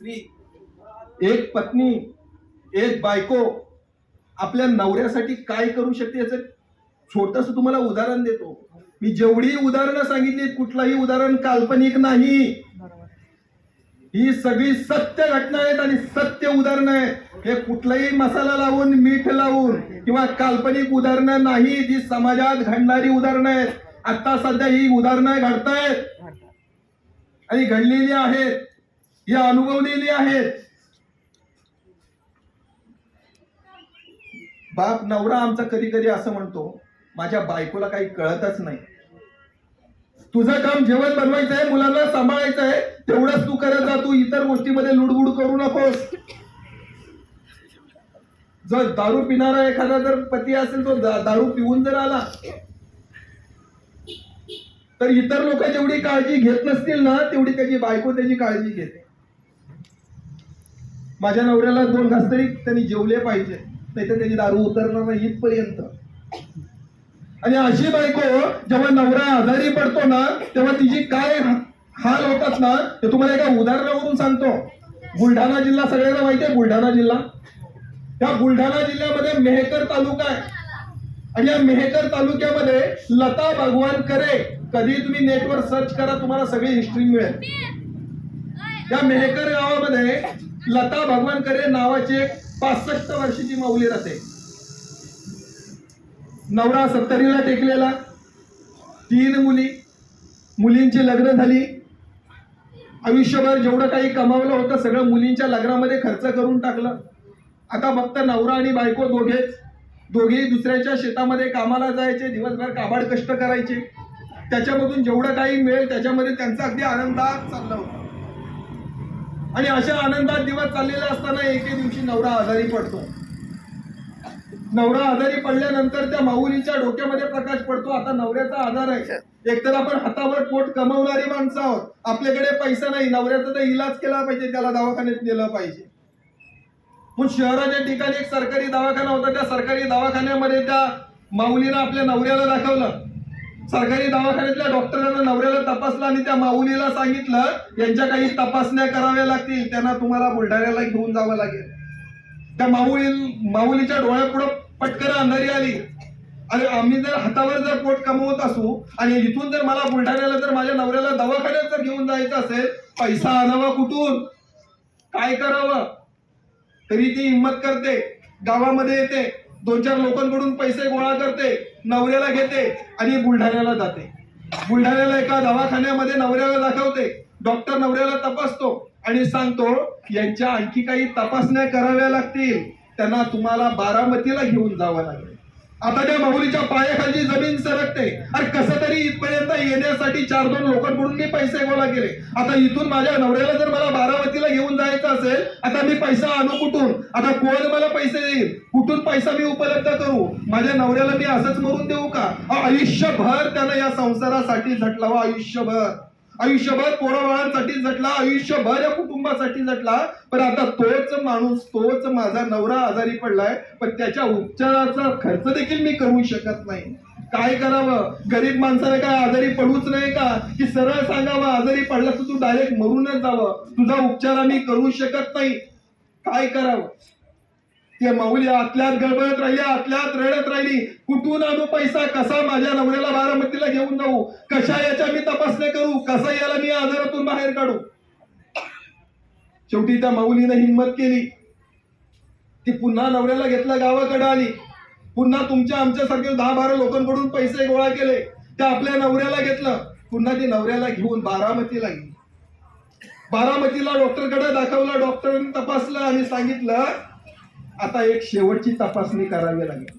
स्त्री, एक पत्नी, एक बायको आपल्या नवऱ्यासाठी काय करू शकते याचं छोटस तुम्हाला उदाहरण देतो. मी जेवढी उदाहरणं सांगितली कुठलाही उदाहरण काल्पनिक नाही. ही सगळी सत्य घटना आहेत आणि सत्य उदाहरणं आहेत. हे कुठलाही मसाला लावून मीठ लावून किंवा काल्पनिक उदाहरणं नाही, जी समाजात घडणारी उदाहरणं आहेत. आता सध्या ही उदाहरणं घडतायत आणि घडलेली आहेत, ही अनुभवलेली आहेत. बाप नवरा आमचा कधी कधी असं म्हणतो, माझ्या बायकोला काही कळतच नाही. तुझं काम जेवण बनवायचं आहे, मुलांना सांभाळायचं आहे, तेवढंच तू करत जा, तू इतर गोष्टीमध्ये लुडबुड करू नकोस. जर दारू पिणारा एखादा जर पती असेल, तो दारू पिऊन जर आला तर इतर लोक जेवढी काळजी घेत नसतील ना, तेवढी त्याची बायको त्याची काळजी घेते. माझ्या नवऱ्याला 2 घास तरी त्यांनी जेवले पाहिजे, नाही तर त्याची दारू उतरणार नाही इथपर्यंत. आणि अशी बायको जेव्हा नवरा आजारी पडतो ना, तेव्हा तिची काय हाल होतात ना, ते तुम्हाला एका उदाहरणावरून सांगतो. बुलढाणा जिल्हा सगळ्यांना माहिती आहे, बुलढाणा जिल्हा. त्या बुलढाणा जिल्ह्यामध्ये मेहकर तालुका आहे आणि या मेहकर तालुक्यामध्ये लता भगवान करे, कधी तुम्ही नेटवर सर्च करा, तुम्हाला सगळी हिस्ट्री मिळेल. या मेहकर गावामध्ये लता भगवान करे नावाची एक 65 वर्षाची माऊली राहते. नवरा 70ला टेकलेला, 3 मुली, मुलींची लग्न झाली. आयुष्यभर जेवढं काही कमावलं होतं सगळं मुलींच्या लग्नामध्ये खर्च करून टाकलं. आता फक्त नवरा आणि बायको दोघेही दुसऱ्याच्या शेतामध्ये कामाला जायचे, दिवसभर काबाड कष्ट करायचे. त्याच्यामधून जेवढं काही मिळेल त्याच्यामध्ये त्यांचा अगदी आनंदात चालला होता. आणि अशा आनंदात दिवस चाललेले असताना एके दिवशी नवरा आजारी पडतो. नवरा आजारी पडल्यानंतर त्या माऊलीच्या डोक्यामध्ये प्रकाश पडतो, आता नवऱ्याचा आजार आहे. एकतर आपण हातावर पोट कमावणारी माणसं आहोत, आपल्याकडे पैसा नाही, नवऱ्याचा तर इलाज केला पाहिजे, त्याला दवाखान्यात नेलं पाहिजे. पण शहराच्या ठिकाणी एक सरकारी दवाखाना होता. त्या सरकारी दवाखान्यामध्ये त्या माऊलीनं आपल्या नवऱ्याला दाखवलं. सरकारी दवाखान्यातल्या डॉक्टरांना नवऱ्याला तपासलं आणि त्या माऊलीला सांगितलं, यांच्या काही तपासण्या कराव्या लागतील, त्यांना तुम्हाला बुलढाण्याला घेऊन जावं लागेल. त्या माऊलीच्या डोळ्यापुढं पटकन अंधारी आली. आणि आम्ही जर हातावर जर पोट कमवत असू आणि इथून जर मला बुलढाण्याला जर माझ्या नवऱ्याला दवाखान्यात जर घेऊन जायचं असेल, पैसा आणावा कुठून, काय करावं. तरी ती हिंमत करते, गावामध्ये येते, 2-4 लोकांकडून पैसे गोळा करते, नवऱ्याला घेते आणि बुलढाण्याला जाते. बुलढाण्याला एका दवाखान्यामध्ये नवऱ्याला दाखवते. डॉक्टर नवऱ्याला तपासतो आणि सांगतो, यांच्या आणखी काही तपासण्या कराव्या लागतील, त्यांना तुम्हाला बारामतीला घेऊन जावं लागेल. आता त्या माऊलीच्या पायाखाली जमीन सरकते. अरे कसं तरी इथपर्यंत येण्यासाठी 4-2 लोकांकडून मी पैसे गोळा केले. आता इथून माझ्या नवऱ्याला जर मला बारामतीला घेऊन जायचं असेल, आता मी पैसा आणू कुठून, आता कोण मला पैसे देईल, कुठून पैसा मी उपलब्ध करू, माझ्या नवऱ्याला मी असंच मरून देऊ का. आयुष्यभर त्यानं या संसारासाठी झटला, आयुष्यभर पोराबाळांसाठी झटला, आयुष्यभर या कुटुंबासाठी झटला. पण आता तोच माझा नवरा आजारी पडलाय, पण त्याच्या उपचाराचा खर्च देखील मी करू शकत नाही. काय करावं. गरीब माणसाला काय आजारी पडूच नाही का, की सरळ सांगावं, आजारी पडला तर तू डायरेक्ट मरूनच जावं, तुझा उपचार आम्ही करू शकत नाही. काय करावं. ते माऊली आतल्यात गडबडत राहिली, आतल्यात रडत राहिली. कुठून आणू पैसा, कसा माझ्या नवऱ्याला बारामतीला घेऊन जाऊ, कशा याच्या मी तपासण्या करू, कसा याला मी आजारातून बाहेर काढू. शेवटी त्या माऊलीने हिंमत केली. ती पुन्हा नवऱ्याला घेतलं, गावाकडे आली. पुन्हा तुमच्या आमच्यासारखे 10-12 लोकांकडून पैसे गोळा केले, त्या आपल्या नवऱ्याला घेतलं. पुन्हा ती नवऱ्याला घेऊन बारामतीला गेली. बारामतीला डॉक्टरकडे दाखवलं. डॉक्टरांनी तपासलं आणि सांगितलं, आता एक शेवटची तपासणी करावी लागेल.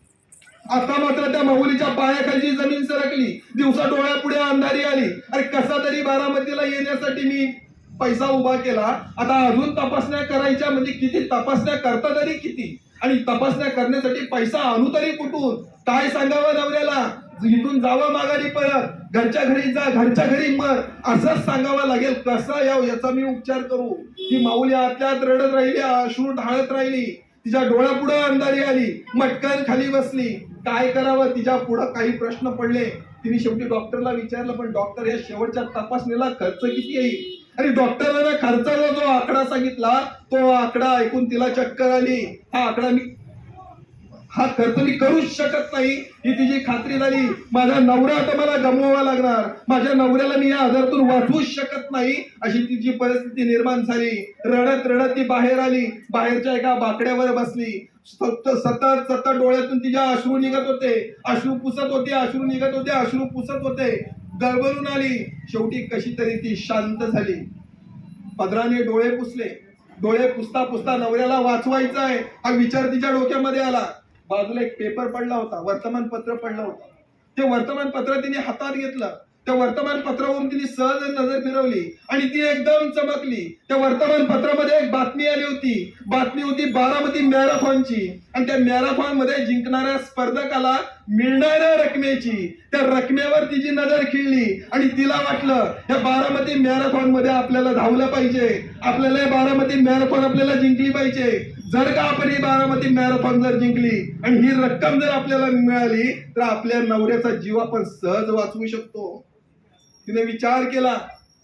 आता मात्र त्या माऊलीच्या पायाखाली जमीन सरकली. दिवसा डोळ्यापुढे अंधारी आली. अरे कसा तरी बारामतीला येण्यासाठी मी पैसा उभा केला, आता अजून तपासण्या करायच्या, म्हणजे किती तपासण्या करता तरी किती, आणि तपासण्या करण्यासाठी पैसा आणू तरी कुठून. काय सांगावं नवऱ्याला, इथून जावं माघारी परत, घरच्या घरी जा, घरच्या घरी मर, असंच सांगावं लागेल. कसा याचा मी उपचार करू. ती माऊली आतल्यात रडत राहिली, अश्रू ढाळत राहिली. तिच्या डोळ्यापुढे अंधारी आली, मटकन खाली बसली. काय करावं, तिच्या पुढे काही प्रश्न पडले. तिने शेवटी डॉक्टरला विचारलं, पण डॉक्टर या शेवटच्या तपासणीला खर्च किती येईल. आणि डॉक्टरांना खर्चाचा जो आकडा सांगितला तो आकडा ऐकून तिला चक्कर आली. हा खर्च मी करूच शकत नाही ही तिची खात्री झाली. माझा नवरा आता मला गमवावा लागणार, माझ्या नवऱ्याला मी या आजारातून वाचवूच शकत नाही अशी तिची परिस्थिती निर्माण झाली. रडत रडत ती बाहेर आली. बाहेरच्या एका बाकड्यावर बसली. सतत सतत सतत डोळ्यातून तिच्या अश्रू निघत होते, अश्रू पुसत होते, अश्रू निघत होते, अश्रू पुसत होते. गळबळून आली. शेवटी कशी तरी ती शांत झाली. पदराने डोळे पुसले. डोळे पुसता पुसता नवऱ्याला वाचवायचं आहे हा विचार तिच्या डोक्यामध्ये आला. बाजूला एक पेपर पडला होता, वर्तमानपत्र पडलं होतं. ते वर्तमानपत्र तिने हातात घेतलं. त्या वर्तमानपत्रावरून तिने सहज नजर फिरवली आणि ती एकदम चमकली. त्या वर्तमानपत्रामध्ये एक बातमी आली होती. बातमी होती बारामती मॅरेथॉनची आणि त्या मॅरेथॉन मध्ये जिंकणाऱ्या स्पर्धकाला मिळणाऱ्या रकमेची. त्या रकमेवर तिची नजर खिळली आणि तिला वाटलं या बारामती मॅरेथॉन मध्ये आपल्याला धावलं पाहिजे, आपल्याला बारामती मॅरेथॉन आपल्याला जिंकली पाहिजे. जर का आपण ही बारामती मॅरेथॉन जर जिंकली आणि ही रक्कम जर आपल्याला मिळाली तर आपल्या नवऱ्याचा जीव आपण सहज वाचवू शकतो. तिने विचार केला.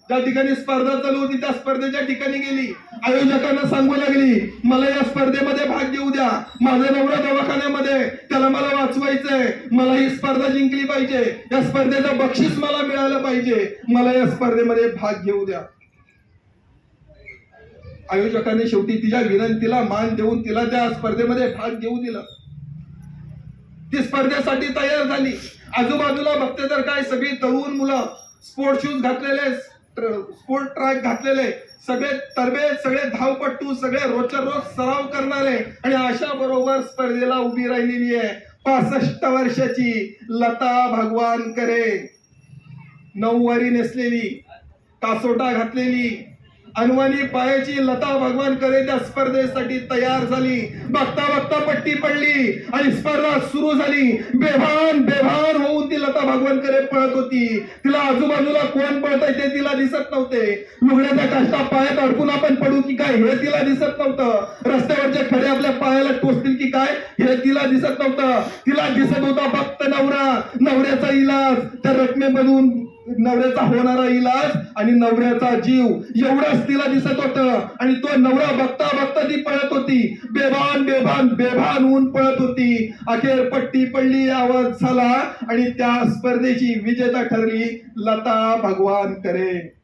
ज्या ठिकाणी स्पर्धा चालू होती त्या स्पर्धेच्या ठिकाणी गेली. आयोजकांना सांगू लागली मला या स्पर्धेमध्ये भाग घेऊ द्या, माझा नवरा दवाखान्यामध्ये, त्याला मला वाचवायचंय, मला ही स्पर्धा जिंकली पाहिजे, या स्पर्धेचं बक्षीस मला मिळालं पाहिजे, मला या स्पर्धेमध्ये भाग घेऊ द्या. आयोजकांनी शेवटी तिच्या विनंतीला मान देऊन तिला त्या स्पर्धेमध्ये भाग घेऊ दिलं. ती स्पर्धेसाठी तयार झाली. आजूबाजूला बघते तर काय सगळी तरुण मुलं, स्पोर्ट शूज घातलेले, स्पोर्ट ट्रॅक घातलेले, सगळे तरबेज, सगळे धावपट्टू, सगळे रोजच्या रोज सराव करणारे आणि अशा बरोबर स्पर्धेला उभी राहिलेली आहे 65 वर्षाची लता भगवान करे. नऊवारी नेसलेली, कासोटा घातलेली, अनवाणी पायाची लता भगवान करे त्या स्पर्धेसाठी तयार झाली. बघता बघता पट्टी पडली आणि स्पर्धा सुरू झाली. बेभान बेभान होऊन ती लता भगवान करे पळत होती. तिला आजूबाजूला कोण पळतंय ते तिला दिसत नव्हते. लुगड्याच्या काष्टा पायात अडकून आपण पडू की काय हे तिला दिसत नव्हतं. रस्त्यावरचे खडे आपल्या पायाला टोचतील की काय हे तिला दिसत नव्हतं. तिला दिसत होता फक्त नवरा, नवऱ्याचा इलाज, त्या रकमेमधून नवऱ्याचा होणारा इलाज आणि नवऱ्याचा जीव एवढंच तिला दिसत होतं. आणि तो नवरा बघता बघता ती पळत होती. बेभान बेभान बेभान होऊन पळत होती. अखेर पट्टी पडली, आवाज झाला आणि त्या स्पर्धेची विजेता ठरली लता भगवान करे.